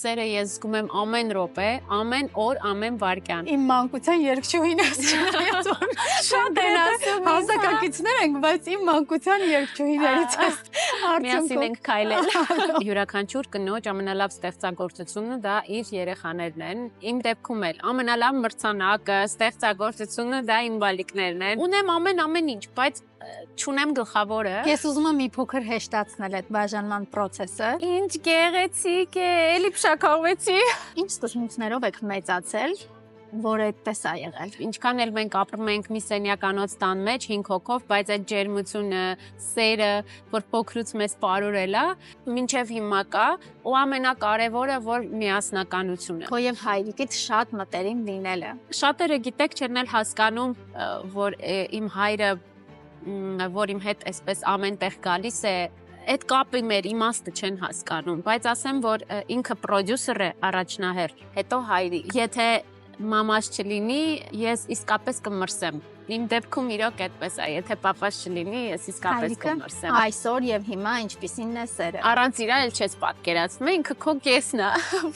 սերը ես զգում եմ ամեն րոպե, ամեն օր, ամեն վայրկյան։ Իմ մանկության երգչուհին ես չնայած որ Շատ են ասում։ Հասակակիցներ ենք, բայց իմ մանկության երգչուհիներից ես Միասին ենք քայլել։ Յուրաքանչյուր կնոջ ամենալավ ստեղծագործությունը դա իր երեխաներն են։ Իմ դեպքում էլ ամենալավ մրցանակը, ստեղծագործությունը դա իմ բալիկներն են։ Ունեմ ամեն ինչ, բայց չունեմ գլխավորը։ Ես ուզում եմ մի փոքր հեշտացնել այդ բաժանման process-ը։ Ինչ գեղեցիկ է, էլի փշակավեցի։ Ինչ սկզբունքներով եք մեծացել, որ այդպես է եղել։ Ինչքան էլ մենք ապրում ենք մի սենյականոց տան մեջ 5 հոգով, բայց այդ ջերմությունը, սերը, որ փոքրուց մեզ պարուրել է, մինչև հիմա կա, ու ամենակարևորը որ միասնականությունը։ Քո եւ հայրիկիդ շատ մտերիմ լինելը։ Շատերը գիտեք չեն էլ հասկանում, որ իմ հայրը որ իմ հետ այսպես ամեն տեղ գալիս է, այդ կապի մեր իմաստը չեն հասկանում, բայց ասեմ, որ ինքը պրոդյուսեր է առաջնահերթ, հետո հայրի։ Եթե մամաս չլինի, ես իսկապես կմրսեմ։ Իմ դեպքում իրոք այդպես է, եթե պապաս չլինի, ես իսկապես կմրսեմ։ Այսօր եւ հիմա ինչպիսին է սերը։ Առանց իրա էլ չես պատկերացնում, ինքը քո կեսն է,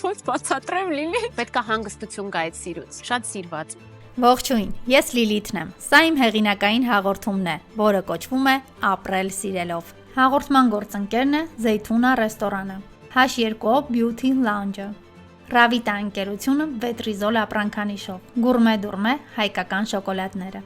ոնց բացատրեմ լինի։ Պետք է հանգստություն գա այդ սիրուց, շատ սիրված։ Ողջույն, ես Լիլիթն եմ։ Սա իմ հեղինակային հաղորդումն է, որը կոչվում է Ապրել սիրելով։ Հաղորդման գործընկերն է Զեյթունա ռեստորանը, H2O Beauty Lounge-ը, Ravita ընկերությունը Vetrизol ապրանքանիշով, Gourmet Dourmet հայկական շոկոլադները։